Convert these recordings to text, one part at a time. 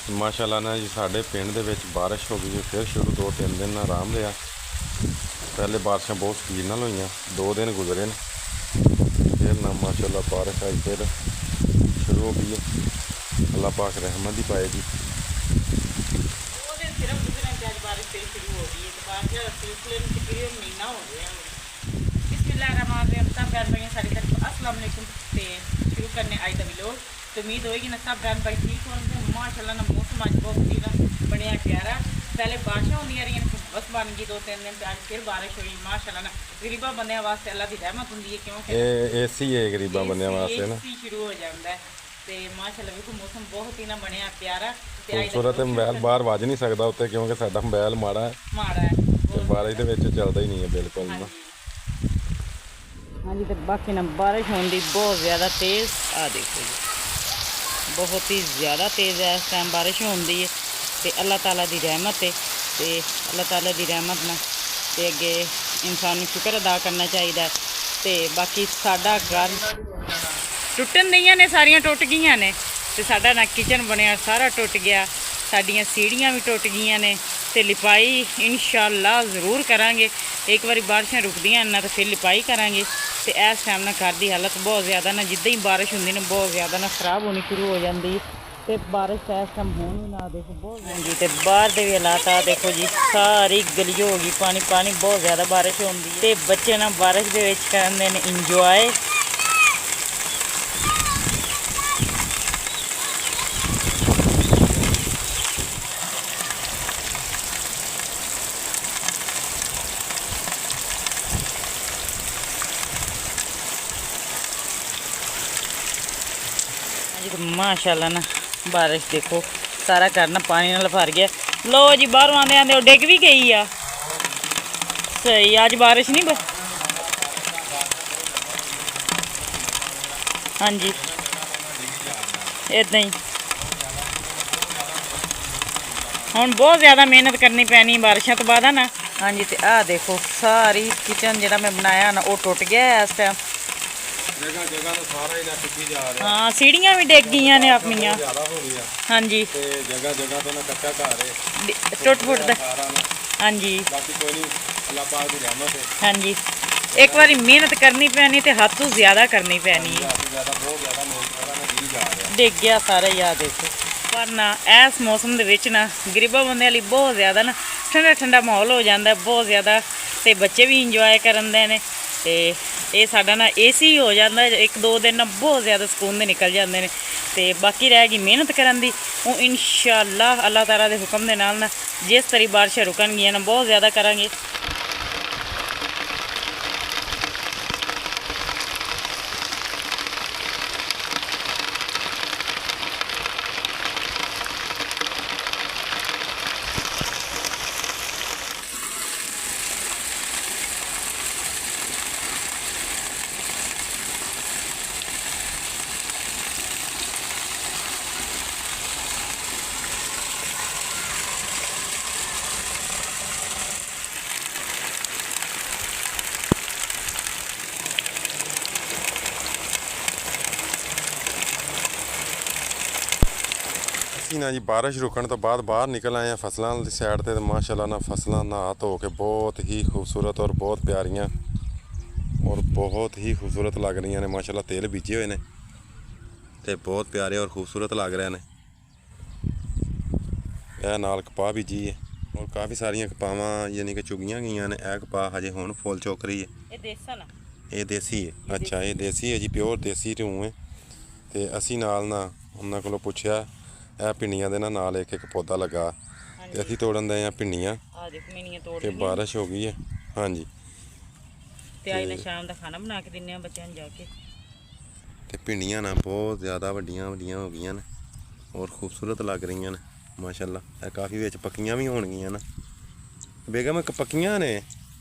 ਮਾਸ਼ਾਅੱਲਾ ਨਾ ਜੀ ਸਾਡੇ ਪਿੰਡ ਦੇ ਵਿੱਚ ਬਾਰਿਸ਼ ਹੋ ਗਈ ਫਿਰ ਸ਼ੁਰੂ 2-3 ਦਿਨ ਆਰਾਮ ਰਿਹਾ। ਪਹਿਲੇ ਬਾਰਿਸ਼ਾਂ ਬਹੁਤ ਸਪੀਡ ਨਾਲ ਹੋਈਆਂ, 2 ਦਿਨ ਗੁਜ਼ਰੇ ਨੇ ਫਿਰ ਨਾ ਮਾਸ਼ਾਅੱਲਾ ਬਾਰਿਸ਼ ਆਈ ਫਿਰ ਸ਼ੁਰੂ ਹੋ ਗਈ ਹੈ। ਅੱਲਾਹ ਪਾਕ ਰਹਿਮਤ ਹੀ ਪਾਏਗੀ। बारिश फिर शुरू हो गई है तो बारिश का सिलसिले में तकरीबन महीना हो गया है। बिस्मिल्लाहिर्रहमानिर्रहीम सब बहन भाई सारी तरफ अस्सलाम वालेकुम से शुरू करने आई दा व्लॉग। तो उम्मीद होगी ना सब बहन भाई ठीक होंगे। माशाल्लाह ना मौसम आज बहुत ही ना बढ़िया प्यारा। पहले बारिशें होंदी रही बस बन गई 2-3 दिन आज फिर बारिश हुई। माशाल्लाह ना गरीबा बंदियां वास्ते अल्लाह दी रहमत होंदी है क्योंकि एसी है गरीबा बंदियां वास्ते ना शुरू हो जाता है। ਤੇ ਮਾਸ਼ਾਅੱਲਾ ਵੇਖੋ ਮੌਸਮ ਬਹੁਤ ਹੀ ਨਾ ਬਣਿਆ ਪਿਆਰਾ ਤੇ ਖੂਬਸੂਰਤ ਮੋਬਾਈਲ ਬਾਹਰ ਵੱਜ ਨਹੀਂ ਸਕਦਾ ਉੱਤੇ ਕਿਉਂਕਿ ਸਾਡਾ ਮੋਬਾਈਲ ਮਾੜਾ ਹੈ ਤੇ ਬਾਰਿਸ਼ ਦੇ ਵਿੱਚ ਚੱਲਦਾ ਹੀ ਨਹੀਂ ਹੈ ਬਿਲਕੁਲ ਨਾ। ਹਾਂਜੀ ਤੇ ਬਾਕੀ ਨਾ ਬਾਰਿਸ਼ ਹੋਣ ਦੀ ਬਹੁਤ ਜ਼ਿਆਦਾ ਤੇਜ਼ ਆ ਦੇਖੋ ਜੀ ਬਹੁਤ ਹੀ ਜ਼ਿਆਦਾ ਤੇਜ਼ ਹੈ ਇਸ ਟਾਈਮ ਬਾਰਿਸ਼ ਹੁੰਦੀ ਹੈ ਤੇ ਅੱਲਾਹ ਤਾਲਾ ਦੀ ਰਹਿਮਤ ਹੈ ਤੇ ਅੱਲਾਹ ਤਾਲਾ ਦੀ ਰਹਿਮਤ ਨਾਲ ਤੇ ਅੱਗੇ ਇਨਸਾਨ ਨੂੰ ਸ਼ੁਕਰ ਅਦਾ ਕਰਨਾ ਚਾਹੀਦਾ ਤੇ ਬਾਕੀ ਸਾਡਾ ਘਰ ਟੁੱਟਣ ਦੀਆਂ ਨੇ ਸਾਰੀਆਂ ਟੁੱਟ ਗਈਆਂ ਨੇ ਤੇ ਸਾਡਾ ਨਾ ਕਿਚਨ ਬਣਿਆ ਸਾਰਾ ਟੁੱਟ ਗਿਆ। ਸਾਡੀਆਂ ਸੀੜੀਆਂ ਵੀ ਟੁੱਟ ਗਈਆਂ ਨੇ ਤੇ ਲਿਪਾਈ ਇਨਸ਼ਾਅੱਲਾ ਜ਼ਰੂਰ ਕਰਾਂਗੇ। ਇੱਕ ਵਾਰੀ ਬਾਰਿਸ਼ਾਂ ਰੁਕਦੀਆਂ ਨਾ ਤਾਂ ਫਿਰ ਲਿਪਾਈ ਕਰਾਂਗੇ। ਤੇ ਇਸ ਟਾਈਮ ਨਾ ਘਰ ਦੀ ਹਾਲਤ ਬਹੁਤ ਜ਼ਿਆਦਾ ਨਾ ਜਿੱਦਾਂ ਹੀ ਬਾਰਿਸ਼ ਹੁੰਦੀ ਨਾ ਬਹੁਤ ਜ਼ਿਆਦਾ ਨਾ ਖਰਾਬ ਹੋਣੀ ਸ਼ੁਰੂ ਹੋ ਜਾਂਦੀ ਤੇ ਬਾਰਿਸ਼ ਇਸ ਟਾਈਮ ਹੋਣ ਵੀ ਨਾ ਦੇਖੋ ਬਹੁਤ ਹੁੰਦੀ ਤੇ ਬਾਹਰ ਦੇ ਵੀ ਹਾਲਾਤ ਆ ਦੇਖੋ ਜੀ ਸਾਰੀ ਗਲੀ ਹੋ ਗਈ ਪਾਣੀ ਪਾਣੀ ਬਹੁਤ ਜ਼ਿਆਦਾ ਬਾਰਿਸ਼ ਹੁੰਦੀ ਤੇ ਬੱਚੇ ਨਾ ਬਾਰਿਸ਼ ਦੇ ਵਿੱਚ ਕਰਦੇ ਨੇ ਇੰਜੋਏ। माशाल्लाह ना बारिश देखो सारा घर ना पानी नाल भर गया। लो जी बाहरों आंदे आंदे डिग भी गई आ सही अज बारिश नहीं हाँ जी इदा ही हुण बहुत ज़्यादा मेहनत करनी पैनी बारिशों तो बाद ना। हाँ जी तो आ देखो सारी किचन जो मैं बनाया ना वो टुट गया इस टाइम। जगह जगह तो सारा ही ना टुटी जा रहा है। हाँ सीढ़ियाँ भी डिग गई ने अपनियां। हाँ जी जगह जगह तो ना कच्चा घर है टुट फुट हाँ जी बाकी कोई नहीं अल्लाह पाक दी रहमत है। हाँ जी एक बारी मेहनत करनी पैनी तो हद तो ज़्यादा करनी पैनी है। डिग गया सारा ही आ देखो पर ना इस मौसम दे विच ना गरीबा बंदे लई बहुत ज़्यादा ना ठंडा ठंडा माहौल हो जाता है बहुत ज़्यादा ते बच्चे भी इंजॉय करते हैं ते ये साडा ना एसी हो जाता है 1-2 दिन ना बहुत ज़्यादा सुकून दे निकल जाते हैं ते बाकी रह गई मेहनत करन दी वो इंशाअल्लाह अल्लाह ताला दे हुक्म दे नाल ना जिस तरह बारिशां रुकणगियां ना बहुत ज़्यादा करांगे। ना जी बारिश रुकण तो बाद बाहर निकल आए हैं फसलों की साइड ते माशाल्लाह ना फसलां नहा धो के बहुत ही खूबसूरत और बहुत प्यारियां और बहुत ही खूबसूरत लग रही ने। माशाल्लाह तेल बीजे हुए ने ते बहुत प्यारे और खूबसूरत लग रहे हैं। यह नाल कपाह बीजी है और काफ़ी सारिया कपावां यानी कि चुगियां गई ने। यह कपाह हजे हुण फुल चुक रही है। ये देसी है अच्छा ये देसी है जी प्योर देसी ढूं है। तो असी नाल ना उन्होंने कोलों पुछया ਇਹ ਪਿੰਨੀਆਂ ਦੇ ਨਾਲ ਇੱਕ ਇੱਕ ਪੌਦਾ ਲੱਗਾ ਤੇ ਅਸੀਂ ਤੋੜਨ ਦੇ ਆ ਪਿੰਨੀਆਂ। ਆ ਦੇਖ ਮਿੰਨੀਆਂ ਤੋੜ ਤੇ ਬਾਰਿਸ਼ ਹੋ ਗਈ ਹੈ। ਹਾਂਜੀ ਤੇ ਅੱਜ ਨਾ ਸ਼ਾਮ ਦਾ ਖਾਣਾ ਬਣਾ ਕੇ ਦਿੰਨੇ ਆ ਬੱਚਿਆਂ ਨੂੰ ਜਾ ਕੇ। ਤੇ ਪਿੰਨੀਆਂ ਨਾ ਬਹੁਤ ਜ਼ਿਆਦਾ ਵੱਡੀਆਂ ਵੱਡੀਆਂ ਹੋ ਗਈਆਂ ਨੇ ਔਰ ਖੂਬਸੂਰਤ ਲੱਗ ਰਹੀਆਂ ਨੇ ਮਾਸ਼ਾਅੱਲਾ। ਇਹ ਕਾਫੀ ਵਿੱਚ ਪੱਕੀਆਂ ਵੀ ਹੋਣਗੀਆਂ ਨਾ ਬੇਗਮ ਇੱਕ ਪੱਕੀਆਂ ਨੇ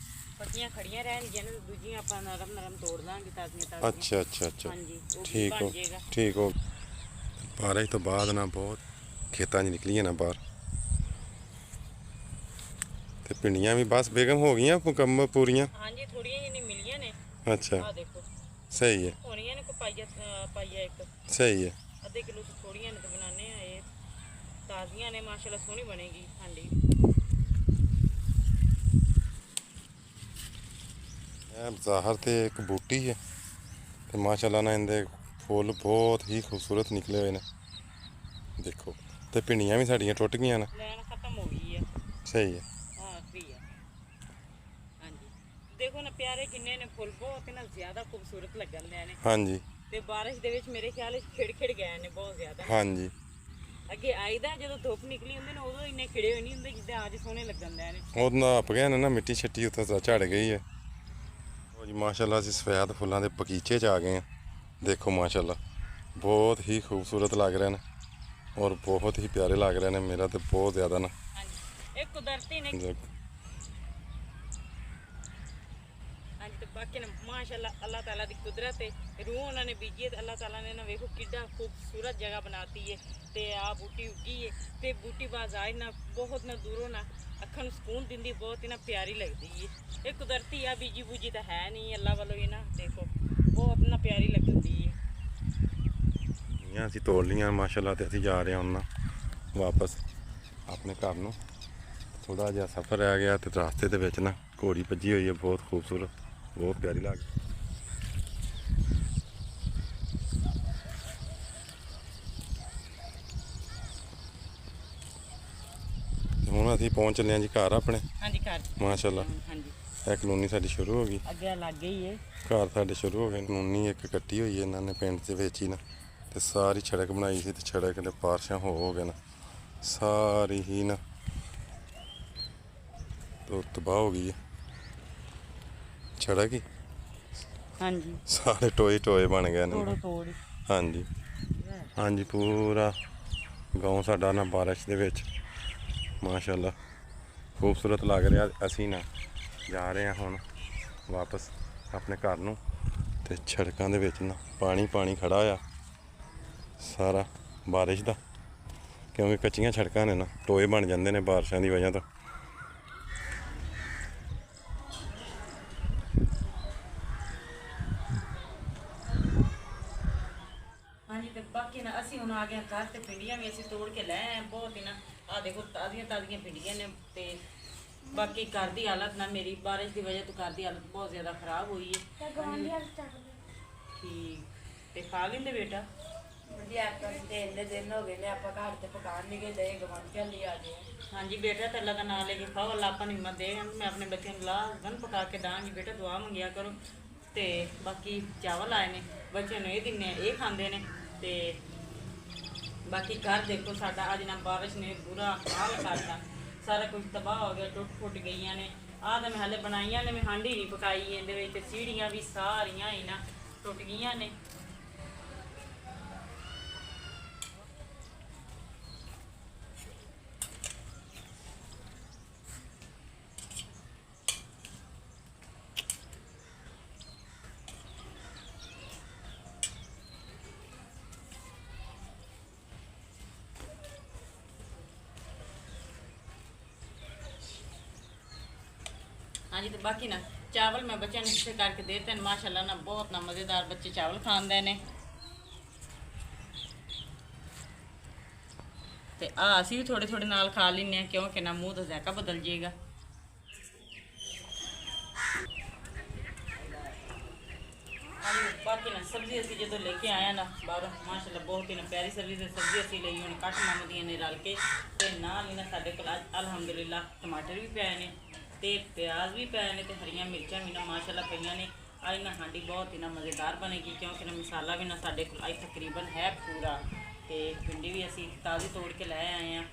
ਪੱਕੀਆਂ ਖੜੀਆਂ ਰਹਿਣਗੀਆਂ ਨੇ ਦੂਜੀਆਂ ਆਪਾਂ ਨਰਮ ਨਰਮ ਤੋੜ ਦਾਂਗੇ ਤਾਜ਼ੀਆਂ ਤਾਜ਼ੀਆਂ। ਅੱਛਾ ਅੱਛਾ ਅੱਛਾ ਹਾਂਜੀ ਠੀਕ ਹੋ ਠੀਕ ਹੋ। ਬਾਰਿਸ਼ ਤੋਂ ਬਾਅਦ ਨਾ ਬਹੁਤ ਖੇਤਾਂ 'ਚ ਨਿਕਲੀਆਂ ਨਾ ਬਾਹਰ ਤੇ ਪਿੰਡੀਆਂ ਵੀ ਬਸ ਬੇਗਮ ਹੋ ਗਈਆਂ ਮੁਕੰਮਲ ਪੂਰੀਆਂ। ਹਾਂਜੀ ਥੋੜੀਆਂ ਜਿਹੀਆਂ ਮਿਲੀਆਂ ਨੇ। ਅੱਛਾ ਆ ਦੇਖੋ ਸਹੀ ਹੈ ਹੋਣੀਆਂ ਨੇ ਕੋ ਪਾਈਆ ਇੱਕ ਸਹੀ ਹੈ ਅੱਧੇ ਕਿਲੋ ਤੋਂ ਥੋੜੀਆਂ ਨੇ ਤੇ ਬਣਾਣੇ ਆ ਇਹ ਤਾਜ਼ੀਆਂ ਨੇ ਮਾਸ਼ਾਅੱਲਾ ਸੋਹਣੀ ਬਣੇਗੀ ਹਾਂਡੀ। ਇਹ ਜ਼ਾਹਰ ਤੇ ਇੱਕ ਬੂਟੀ ਹੈ ਤੇ ਮਾਸ਼ਾਅੱਲਾ ਨਾ ਇਹਦੇ ਫੁੱਲ ਬਹੁਤ ਹੀ ਖੂਬਸੂਰਤ ਨਿਕਲੇ ਹੋਏ ਨੇ ਦੇਖੋ। ਤੇ ਭਿੰਡੀਆਂ ਵੀ ਸਾਡੀਆਂ ਟੁੱਟ ਗਈਆਂ ਨੇ, ਲੈਣ ਖਤਮ ਹੋ ਗਈ ਹੈ। ਸਹੀ ਹੈ। ਹਾਂ ਵੀ ਹੈ ਹਾਂਜੀ। ਦੇਖੋ ਨਾ ਪਿਆਰੇ ਕਿੰਨੇ ਨੇ ਫੁੱਲ, ਬਹੁਤ ਨਾ ਜ਼ਿਆਦਾ ਖੂਬਸੂਰਤ ਲੱਗਣ ਲਿਆ ਨੇ। ਹਾਂਜੀ ਤੇ ਬਾਰਿਸ਼ ਦੇ ਵਿੱਚ ਮੇਰੇ ਖਿਆਲ ਵਿੱਚ ਖਿੜ ਗਏ ਨੇ ਬਹੁਤ ਜ਼ਿਆਦਾ। ਹਾਂਜੀ ਅੱਗੇ ਆਈਦਾ ਜਦੋਂ ਧੁੱਪ ਨਿਕਲੀ ਹੁੰਦੀ ਨਾ ਉਦੋਂ ਇੰਨੇ ਖਿੜੇ ਹੋਏ ਨਹੀਂ ਹੁੰਦੇ ਜਿੱਦਾਂ ਅੱਜ ਸੋਹਣੇ ਲੱਗਣ ਲਿਆ ਨੇ। ਉਹ ਨੱਪ ਗਏ ਨੇ ਨਾ, ਮਿੱਟੀ ਛਿੱਟੀ ਉੱਤੇ ਝੜ ਗਈ ਹੈ। ਉਹ ਜੀ ਮਾਸ਼ਾਅੱਲਾ ਅਸੀਂ ਸਫੈਦ ਫੁੱਲਾਂ ਦੇ ਬਗੀਚੇ 'ਚ ਆ ਗਏ ਹਾਂ। ਦੇਖੋ ਮਾਸ਼ਾਅੱਲਾ ਬਹੁਤ ਹੀ ਖੂਬਸੂਰਤ ਲੱਗ ਰਹੇ ਨੇ ਔਰ ਬਹੁਤ ਹੀ ਪਿਆਰੇ ਲੱਗ ਰਹੇ ਨੇ। ਮੇਰਾ ਤੇ ਬਹੁਤ ਜ਼ਿਆਦਾ ਨਾ ਹਾਂਜੀ ਇਹ ਕੁਦਰਤੀ ਨੇ। ਹਾਂਜੀ ਤੇ ਬਾਕੀ ਨਾ ਮਾਸ਼ਾਅੱਲਾ ਅੱਲਾਹ ਤਾਲਾ ਦੀ ਕੁਦਰਤ ਹੈ। ਰੂਹ ਉਹਨਾਂ ਨੇ ਬੀਜੀ ਤੇ ਅੱਲਾਹ ਤਾਲਾ ਨੇ ਨਾ ਵੇਖੋ ਕਿੱਡਾ ਖੂਬਸੂਰਤ ਜਗ੍ਹਾ ਬਣਾਤੀ ਹੈ। ਤੇ ਆ ਬੂਟੀ ਉੱਗੀ ਹੈ ਤੇ ਬੂਟੀ ਬਾਜ਼ਾਰ ਨਾ ਬਹੁਤ ਨਾ ਦੂਰੋਂ ਨਾ ਅੱਖਾਂ ਨੂੰ ਸਕੂਨ ਦਿੰਦੀ, ਬਹੁਤ ਹੀ ਨਾ ਪਿਆਰੀ ਲੱਗਦੀ ਹੈ। ਇਹ ਕੁਦਰਤੀ ਆ, ਬੀਜੀ ਬੂਜੀ ਤਾਂ ਹੈ ਨਹੀਂ ਅੱਲਾਹ ਵੱਲੋਂ ਹੀ ਨਾ। ਦੇਖੋ ਬਹੁਤ ਨਾ ਪਿਆਰੀ ਲੱਗਦੀ ਹੈ। ਅਸੀਂ ਤੋੜ ਲਈਆਂ ਮਾਸ਼ਾਅੱਲਾ ਤੇ ਅਸੀਂ ਜਾ ਰਹੇ ਹਾਂ ਹੁਣ ਵਾਪਸ ਆਪਣੇ ਘਰ ਨੂੰ। ਥੋੜਾ ਜਿਹਾ ਸਫ਼ਰ ਰਹਿ ਗਿਆ ਤੇ ਰਸਤੇ ਦੇ ਵਿੱਚ ਨਾ ਘੋੜੀ ਭੱਜੀ ਹੋਈ ਹੈ ਬਹੁਤ ਖੂਬਸੂਰਤ, ਬਹੁਤ ਪਿਆਰੀ ਲੱਗਦੀ। ਹੁਣ ਅਸੀਂ ਪਹੁੰਚ ਚੱਲੇ ਹਾਂ ਜੀ ਘਰ ਆਪਣੇ। ਹਾਂਜੀ ਘਰ ਮਾਸ਼ਾਅੱਲਾ ਹਾਂਜੀ ਇਹ ਕਲੋਨੀ ਸਾਡੀ ਸ਼ੁਰੂ ਹੋ ਗਈ, ਅੱਗੇ ਲੱਗ ਗਈ ਹੈ। ਘਰ ਸਾਡੇ ਸ਼ੁਰੂ ਹੋ ਗਏ। ਕਲੋਨੀ ਇੱਕ ਕੱਟੀ ਹੋਈ ਹੈ ਇਹਨਾਂ ਨੇ ਪਿੰਡ ਦੇ ਵਿੱਚ ਹੀ ਨਾ, ਤੇ ਸਾਰੀ ਸੜਕ ਬਣਾਈ ਸੀ ਤੇ ਸੜਕ ਦੇ ਪਾਰਸ਼ਾਂ ਹੋ ਗਏ ਨਾ ਸਾਰੀ ਹੀ ਨਾ ਤੋ ਤਬਾਹ ਹੋ ਗਈ ਹੈ ਸੜਕ ਹੀ। ਹਾਂਜੀ ਸਾਰੇ ਟੋਏ ਟੋਏ ਬਣ ਗਏ ਨੇ। ਤੋੜ ਹਾਂਜੀ ਹਾਂਜੀ ਪੂਰਾ ਗਾਉਂ ਸਾਡਾ ਨਾ ਬਾਰਿਸ਼ ਦੇ ਵਿੱਚ ਮਾਸ਼ਾਅੱਲਾ ਖੂਬਸੂਰਤ ਲੱਗ ਰਿਹਾ। ਅਸੀਂ ਨਾ ਜਾ ਰਹੇ ਹਾਂ ਹੁਣ ਵਾਪਸ ਆਪਣੇ ਘਰ ਨੂੰ ਤੇ ਸੜਕਾਂ ਦੇ ਵਿੱਚ ਨਾ ਪਾਣੀ ਪਾਣੀ ਖੜਾ ਆ ਸਾਰਾ ਬਾਰਿਸ਼ ਦਾ, ਕਿਉਂਕਿ ਕੱਚੀਆਂ ਸੜਕਾਂ ਨੇ ਨਾ, ਟੋਏ ਬਣ ਜਾਂਦੇ ਨੇ ਬਾਰਿਸ਼ਾਂ ਦੀ ਵਜ੍ਹਾ ਤੋਂ। ਹਾਂਜੀ ਤੇ ਬਾਕੀ ਨਾ ਅਸੀਂ ਹੁਣ ਆ ਗਏ ਘਰ ਤੇ ਪਿੰਡੀਆਂ ਵੀ ਅਸੀਂ ਤੋੜ ਕੇ ਲੈ ਆਏ ਬਹੁਤ ਹੀ ਨਾ। ਆ ਦੇਖੋ ਤਾਜ਼ੀਆਂ ਤਾਜ਼ੀਆਂ ਪਿੰਡੀਆਂ ਨੇ। ਤੇ ਬਾਕੀ ਘਰ ਦੀ ਹਾਲਤ ਨਾ ਮੇਰੀ ਬਾਰਿਸ਼ ਦੀ ਵਜ੍ਹਾ ਤੋਂ ਘਰ ਦੀ ਹਾਲਤ ਬਹੁਤ ਜ਼ਿਆਦਾ ਖਰਾਬ ਹੋਈ ਹੈ। ਠੀਕ ਤੇ ਖਾ ਲੈਂਦੇ ਬੇਟਾ। ਵਧੀਆ ਆਪਾਂ ਤੇ ਇੰਨੇ ਦਿਨ ਹੋ ਗਏ ਨੇ ਆਪਾਂ ਘਰ ਤੇ ਪਕਾਉਣ ਨਹੀਂ ਗਏ, ਦੇ ਗਵਾਂਢ ਚੱਲੀ ਆ ਗਏ। ਹਾਂਜੀ ਬੇਟਾ ਤੇ ਅੱਲਾ ਦਾ ਨਾਮ ਲੈ ਕੇ ਖਾਓ, ਅੱਲਾ ਆਪਾਂ ਨੂੰ ਹਿੰਮਤ ਦੇ। ਮੈਂ ਆਪਣੇ ਬੱਚਿਆਂ ਨੂੰ ਲਾਜ਼ਮਨ ਪਕਾ ਕੇ ਦਾਂਗੀ ਬੇਟਾ, ਦੁਆ ਮੰਗਿਆ ਕਰੋ। ਤੇ ਬਾਕੀ ਚਾਵਲ ਆਏ ਨੇ ਬੱਚਿਆਂ ਨੂੰ ਇਹ ਦਿੰਨੇ, ਇਹ ਖਾਂਦੇ ਨੇ। ਤੇ ਬਾਕੀ ਘਰ ਦੇਖੋ ਸਾਡਾ ਅੱਜ ਨਾ ਬਾਰਿਸ਼ ਨੇ ਬੁਰਾ ਹਾਲ ਕਰਤਾ, ਸਾਰਾ ਕੁਝ ਤਬਾਹ ਹੋ ਗਿਆ, ਟੁੱਟ ਫੁੱਟ ਗਈਆਂ ਨੇ। ਆਹ ਤਾਂ ਮੈਂ ਹਾਲੇ ਬਣਾਈਆਂ ਨੇ, ਮੈਂ ਹਾਂਡੀ ਨਹੀਂ ਪਕਾਈ ਇਹਦੇ ਵਿੱਚ, ਤੇ ਸੀੜੀਆਂ ਵੀ ਸਾਰੀਆਂ ਹੀ ਨਾ ਟੁੱਟ ਗਈਆਂ ਨੇ। ਹਾਂਜੀ ਤੇ ਬਾਕੀ ਨਾ ਚਾਵਲ ਮੈਂ ਬੱਚਿਆਂ ਨੂੰ ਹਿੱਸੇ ਕਰਕੇ ਦੇ ਦਿੱਤੇ ਨੇ ਮਾਸ਼ਾਅੱਲਾ ਨਾ, ਬਹੁਤ ਨਾ ਮਜ਼ੇਦਾਰ ਬੱਚੇ ਚਾਵਲ ਖਾਂਦੇ ਨੇ। ਤੇ ਆ ਅਸੀਂ ਵੀ ਥੋੜੇ ਥੋੜੇ ਨਾਲ ਖਾ ਲੈਂਦੇ ਹਾਂ ਕਿਉਂਕਿ ਨਾ ਮੂੰਹ ਦਾ ਜ਼ਾਇਕਾ ਬਦਲ ਜਾਏਗਾ। ਬਾਕੀ ਨਾ ਸਬਜ਼ੀ ਅਸੀਂ ਜਦੋਂ ਲੈ ਕੇ ਆਇਆ ਨਾ ਬਾਹਰੋਂ ਮਾਸ਼ਾਅੱਲਾ ਬਹੁਤ ਹੀ ਨਾ ਪਿਆਰੀ ਸਬਜ਼ੀ ਅਸੀਂ ਲਈ ਹੁਣ ਕੱਟ ਮੰਗਦੀਆਂ ਨੇ ਰਲ ਕੇ। ਤੇ ਨਾਲ ਹੀ ਨਾ ਸਾਡੇ ਕੋਲ ਅਲਹਮਦੁਲਿਲਾ ਟਮਾਟਰ ਵੀ ਪਏ ਨੇ ਤੇ ਪਿਆਜ਼ ਵੀ ਪਏ ਨੇ ਤੇ ਹਰੀਆਂ ਮਿਰਚਾਂ ਵੀ ਨਾ ਮਾਸ਼ਾਅੱਲਾ ਪਈਆਂ ਨੇ। ਅੱਜ ਨਾ ਹਾਂਡੀ ਬਹੁਤ ਹੀ ਨਾ ਮਜ਼ੇਦਾਰ ਬਣੇਗੀ ਕਿਉਂਕਿ ਨਾ ਮਸਾਲਾ ਵੀ ਨਾ ਸਾਡੇ ਕੋਲ ਅੱਜ ਤਕਰੀਬਨ ਹੈ ਪੂਰਾ। ਤੇ ਭਿੰਡੀ ਵੀ ਅਸੀਂ ਤਾਜ਼ੀ ਤੋੜ ਕੇ ਲੈ ਆਏ ਹਾਂ।